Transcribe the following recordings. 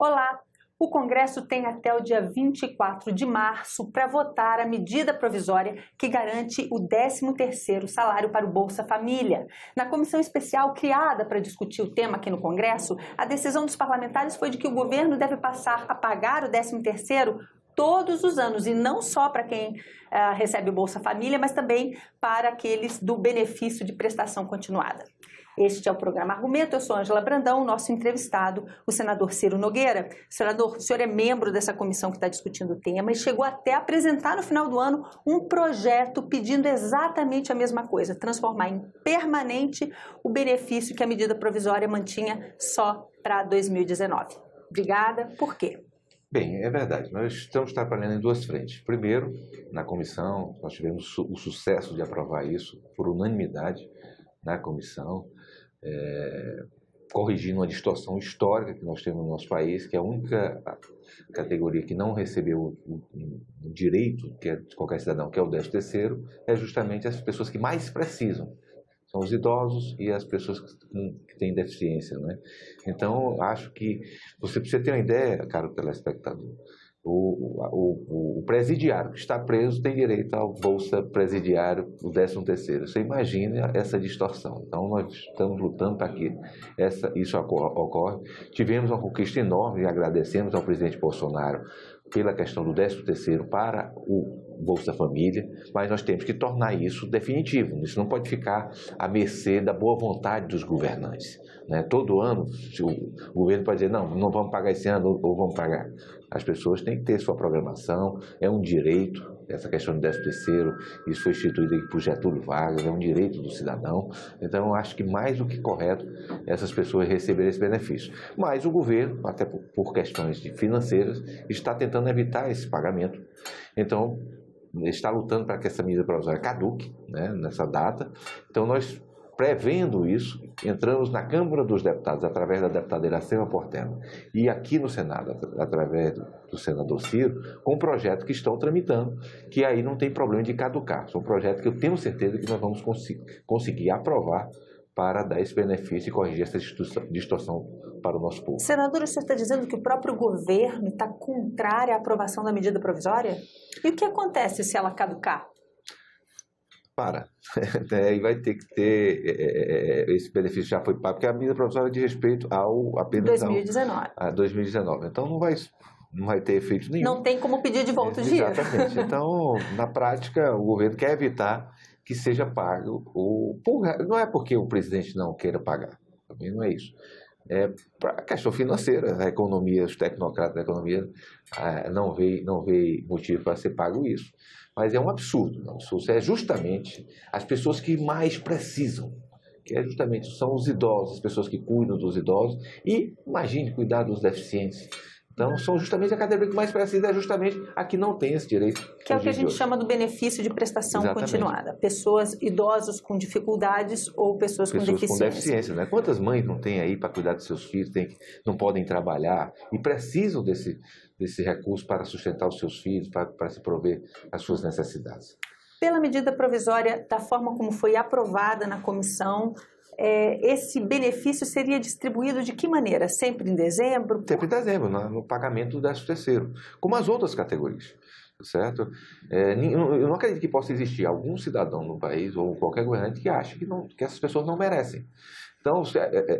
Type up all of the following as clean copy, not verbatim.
Olá! O Congresso tem até o dia 24 de março para votar a medida provisória que garante o 13º salário para o Bolsa Família. Na comissão especial criada para discutir o tema aqui no Congresso, a decisão dos parlamentares foi de que o governo deve passar a pagar o 13º todos os anos, e não só para quem recebe o Bolsa Família, mas também para aqueles do benefício de prestação continuada. Este é o programa Argumento, eu sou Ângela Brandão, nosso entrevistado, o senador Ciro Nogueira. Senador, o senhor é membro dessa comissão que está discutindo o tema e chegou até a apresentar no final do ano um projeto pedindo exatamente a mesma coisa, transformar em permanente o benefício que a medida provisória mantinha só para 2019. Obrigada. Por quê? Bem, é verdade. Nós estamos trabalhando em duas frentes. Primeiro, na comissão, nós tivemos o sucesso de aprovar isso por unanimidade na comissão, corrigindo uma distorção histórica que nós temos no nosso país, que é a única categoria que não recebeu o direito que é de qualquer cidadão, que é o 13º, é justamente as pessoas que mais precisam. São os idosos e as pessoas que têm deficiência, né? Então, acho que você precisa ter uma ideia, caro telespectador, o presidiário que está preso tem direito ao Bolsa Presidiário, o 13º. Você imagina essa distorção. Então, nós estamos lutando para que isso ocorra. Tivemos uma conquista enorme e agradecemos ao presidente Bolsonaro pela questão do 13º para o Bolsa Família, mas nós temos que tornar isso definitivo. Isso não pode ficar à mercê da boa vontade dos governantes, né? Todo ano o governo pode dizer, não vamos pagar esse ano ou vamos pagar. As pessoas têm que ter sua programação, é um direito, essa questão do 13º, isso foi instituído por Getúlio Vargas, é um direito do cidadão. Então, eu acho que mais do que correto essas pessoas receberem esse benefício. Mas o governo, até por questões financeiras, está tentando evitar esse pagamento. Então, está lutando para que essa medida provisória caduque, né, nessa data. Então, nós, prevendo isso, entramos na Câmara dos Deputados, através da deputada Iracema Portela, e aqui no Senado, através do senador Ciro, com um projeto que estão tramitando, que aí não tem problema de caducar. São projetos que eu tenho certeza que nós vamos conseguir aprovar para dar esse benefício e corrigir essa distorção para o nosso povo. Senador, você está dizendo que o próprio governo está contrário à aprovação da medida provisória? E o que acontece se ela caducar? E vai ter que ter, esse benefício já foi pago, porque a medida provisória diz respeito apenas 2019. A 2019. Então não vai ter efeito nenhum. Não tem como pedir de volta o dinheiro. Exatamente. Então, na prática, o governo quer evitar que seja pago, não é porque o presidente não queira pagar, também não é isso. É para a questão financeira, a economia, os tecnocratas da economia não vê motivo para ser pago isso. Mas é um absurdo, não. É justamente as pessoas que mais precisam, que são os idosos, as pessoas que cuidam dos idosos e, imagine, cuidar dos deficientes. Então, são justamente a categoria que mais precisa, é justamente a que não tem esse direito. Que é o que a gente chama do benefício de prestação continuada. Pessoas idosos com dificuldades ou pessoas com deficiência. Né? Quantas mães não têm aí para cuidar dos seus filhos, não podem trabalhar e precisam desse recurso para sustentar os seus filhos, para se prover as suas necessidades? Pela medida provisória, da forma como foi aprovada na comissão, esse benefício seria distribuído de que maneira? Sempre em dezembro? Sempre em dezembro, no pagamento do 13º, como as outras categorias, certo? Eu não acredito que possa existir algum cidadão no país ou qualquer governante que ache que essas pessoas não merecem. Então,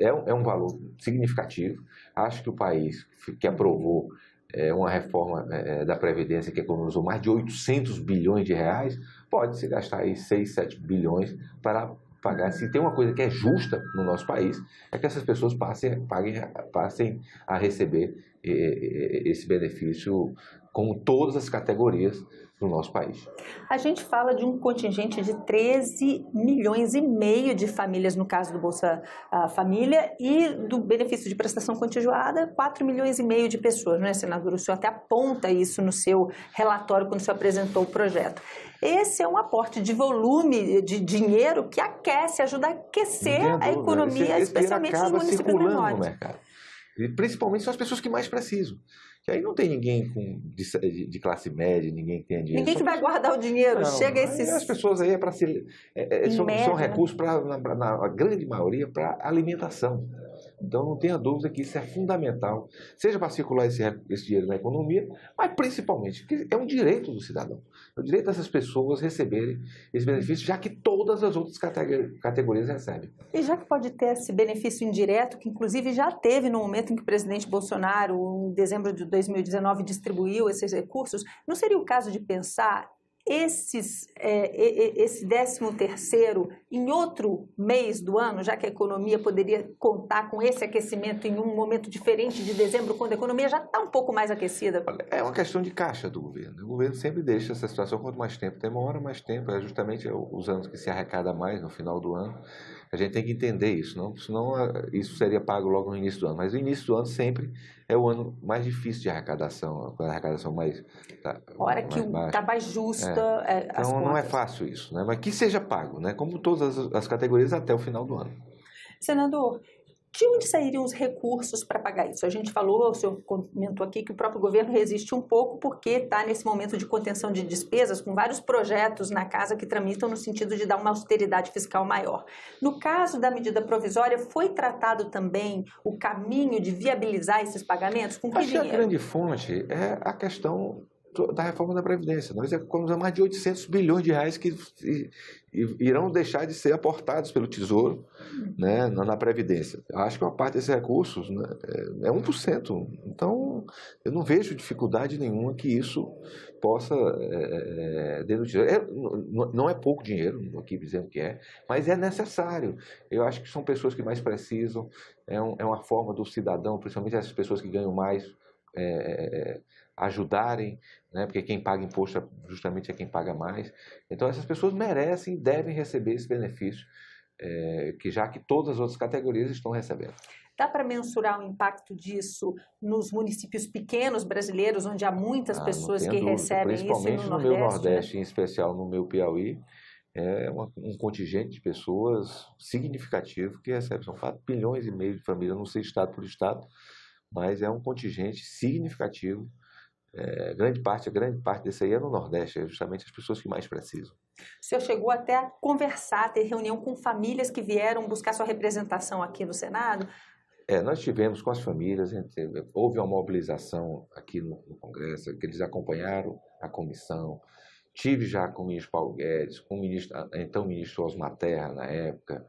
é um valor significativo. Acho que o país que aprovou uma reforma da Previdência que economizou mais de 800 bilhões de reais, pode se gastar aí 6, 7 bilhões para pagar. Se tem uma coisa que é justa no nosso país, é que essas pessoas passem a receber esse benefício como todas as categorias no nosso país. A gente fala de um contingente de 13 milhões e meio de famílias, no caso do Bolsa Família, e do benefício de prestação continuada, 4 milhões e meio de pessoas, não é, senador? O senhor até aponta isso no seu relatório quando o senhor apresentou o projeto. Esse é um aporte de volume de dinheiro que aquece, ajuda a aquecer a economia, especialmente nos municípios menores. No mercado. E principalmente são as pessoas que mais precisam. Que aí não tem ninguém de classe média, ninguém que tenha dinheiro. Ninguém que vai guardar o dinheiro. Não, chega esses... As pessoas aí para são média, recursos, na grande maioria, para alimentação. Então não tenha dúvida que isso é fundamental, seja para circular esse dinheiro na economia, mas principalmente porque é um direito do cidadão. É o direito dessas pessoas receberem esse benefício, já que todas as outras categorias recebem. E já que pode ter esse benefício indireto, que inclusive já teve no momento em que o presidente Bolsonaro, em dezembro de 2019, distribuiu esses recursos, não seria o caso de pensar esse 13º em outro mês do ano, já que a economia poderia contar com esse aquecimento em um momento diferente de dezembro, quando a economia já está um pouco mais aquecida? É uma questão de caixa do governo. O governo sempre deixa essa situação, quanto mais tempo demora, mais tempo. É justamente os anos que se arrecada mais no final do ano. A gente tem que entender isso, senão isso seria pago logo no início do ano. Mas o início do ano sempre é o ano mais difícil de arrecadação, a arrecadação mais... hora que está mais justa. Então não é fácil isso, né? Mas que seja pago, né? Como todas as categorias até o final do ano. Senador, de onde sairiam os recursos para pagar isso? A gente falou, o senhor comentou aqui que o próprio governo resiste um pouco porque está nesse momento de contenção de despesas, com vários projetos na casa que tramitam no sentido de dar uma austeridade fiscal maior. No caso da medida provisória, foi tratado também o caminho de viabilizar esses pagamentos? Com que Acho dinheiro? que a grande fonte é a questão da reforma da Previdência. Nós economizamos mais de 800 bilhões de reais que irão deixar de ser aportados pelo Tesouro, né, na Previdência. Acho que uma parte desses recursos, né, é 1%. Então, eu não vejo dificuldade nenhuma que isso possa dentro do Tesouro. Não é pouco dinheiro, não estou aqui dizendo que é, mas é necessário. Eu acho que são pessoas que mais precisam, é uma forma do cidadão, principalmente essas pessoas que ganham mais, ajudarem, né? Porque quem paga imposto justamente é quem paga mais. Então essas pessoas merecem e devem receber esse benefício, já que todas as outras categorias estão recebendo. Dá para mensurar o impacto disso nos municípios pequenos brasileiros, onde há muitas pessoas que recebem isso, principalmente no meu Nordeste, né? Em especial no meu Piauí, é um contingente de pessoas significativo que recebe. São 4,5 bilhões de famílias, não sei estado por estado, mas é um contingente significativo. A grande parte desse aí é no Nordeste, é justamente as pessoas que mais precisam. O senhor chegou até a conversar, ter reunião com famílias que vieram buscar sua representação aqui no Senado? Nós tivemos com as famílias, houve uma mobilização aqui no Congresso, que eles acompanharam a comissão. Tive já com o ministro Paulo Guedes, com o então ministro Osmar Terra, na época.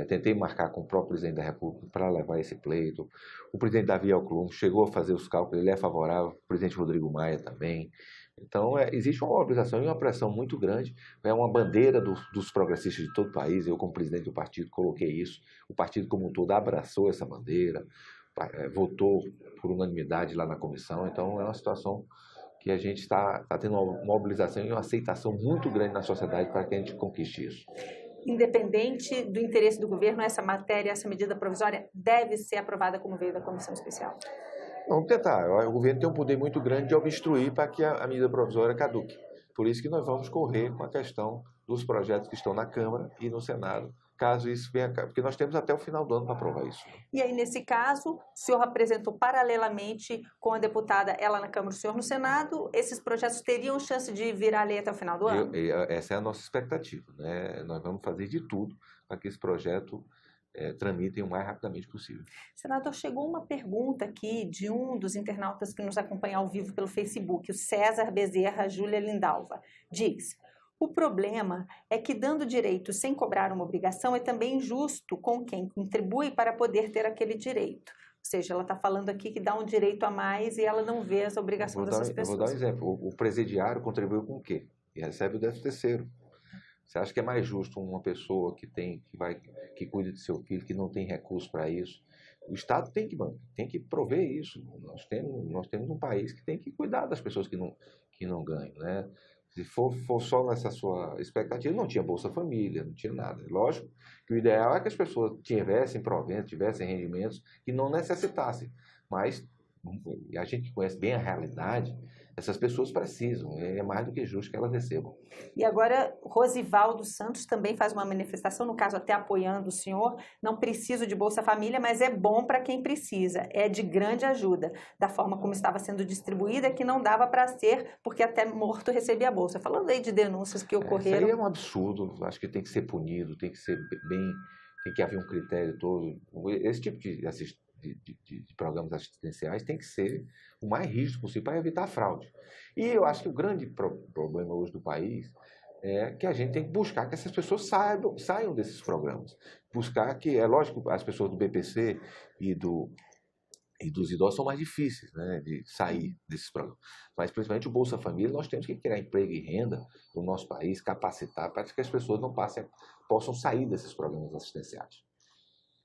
Tentei marcar com o próprio presidente da República para levar esse pleito. O presidente Davi Alcolumbre chegou a fazer os cálculos, ele é favorável, o presidente Rodrigo Maia também. Então, existe uma mobilização e uma pressão muito grande. É uma bandeira dos progressistas de todo o país. Eu, como presidente do partido, coloquei isso. O partido como um todo abraçou essa bandeira, votou por unanimidade lá na comissão. Então, é uma situação que a gente está tendo uma mobilização e uma aceitação muito grande na sociedade para que a gente conquiste isso. Independente do interesse do governo, essa matéria, essa medida provisória deve ser aprovada como veio da comissão especial? Vamos tentar. O governo tem um poder muito grande de obstruir para que a medida provisória caduque. Por isso que nós vamos correr com a questão dos projetos que estão na Câmara e no Senado, caso isso venha a cabo, porque nós temos até o final do ano para aprovar isso. E aí, nesse caso, o senhor apresentou paralelamente com a deputada, ela na Câmara e o senhor no Senado, esses projetos teriam chance de virar lei até o final do ano? Essa é a nossa expectativa, né? Nós vamos fazer de tudo para que esse projeto tramitem o mais rapidamente possível. Senador, chegou uma pergunta aqui de um dos internautas que nos acompanha ao vivo pelo Facebook, o César Bezerra Júlia Lindalva. Diz: o problema é que dando direito sem cobrar uma obrigação é também injusto com quem contribui para poder ter aquele direito. Ou seja, ela está falando aqui que dá um direito a mais e ela não vê as obrigações dessas pessoas. Vou dar um exemplo. O presidiário contribuiu com o quê? E recebe o 13º. Você acha que é mais justo uma pessoa que cuida de seu filho, que não tem recurso para isso? O Estado tem que prover isso. Nós temos um país que tem que cuidar das pessoas que não ganham, né? Se for só nessa sua expectativa, não tinha Bolsa Família, não tinha nada. Lógico que o ideal é que as pessoas tivessem proventos, tivessem rendimentos que não necessitassem. Mas e a gente que conhece bem a realidade, essas pessoas precisam, é mais do que justo que elas recebam. E agora, Rosivaldo Santos também faz uma manifestação, no caso até apoiando o senhor, não preciso de Bolsa Família, mas é bom para quem precisa, é de grande ajuda, da forma como estava sendo distribuída, que não dava para ser, porque até morto recebia a Bolsa. Falando aí de denúncias que ocorreram... Isso aí é um absurdo, acho que tem que ser punido, tem que ser bem, tem que haver um critério todo. Esse tipo de programas assistenciais tem que ser o mais rígido possível para evitar fraude. E eu acho que o grande problema hoje do país é que a gente tem que buscar que essas pessoas saiam desses programas. Buscar que, é lógico, as pessoas do BPC e dos idosos são mais difíceis, né, de sair desses programas. Mas, principalmente o Bolsa Família, nós temos que criar emprego e renda no nosso país, capacitar para que as pessoas possam sair desses programas assistenciais.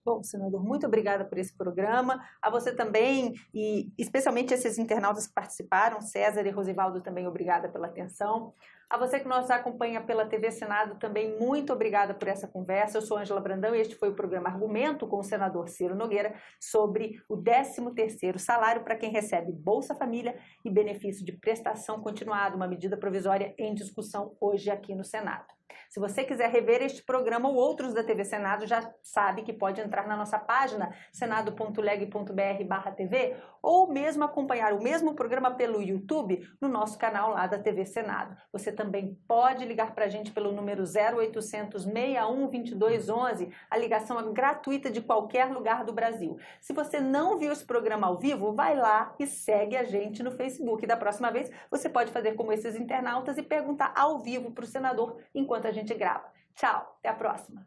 Bom, senador, muito obrigada por esse programa. A você também, e especialmente esses internautas que participaram, César e Rosivaldo, também obrigada pela atenção. A você que nos acompanha pela TV Senado, também muito obrigada por essa conversa. Eu sou Ângela Brandão e este foi o programa Argumento com o senador Ciro Nogueira sobre o 13º salário para quem recebe Bolsa Família e benefício de prestação continuada, uma medida provisória em discussão hoje aqui no Senado. Se você quiser rever este programa ou outros da TV Senado, já sabe que pode entrar na nossa página senado.leg.br/TV ou mesmo acompanhar o mesmo programa pelo YouTube no nosso canal lá da TV Senado. Você também pode ligar para a gente pelo número 0800 61 22 11. A ligação é gratuita de qualquer lugar do Brasil. Se você não viu esse programa ao vivo, vai lá e segue a gente no Facebook. Da próxima vez, você pode fazer como esses internautas e perguntar ao vivo para o senador enquanto a gente grava. Tchau, até a próxima.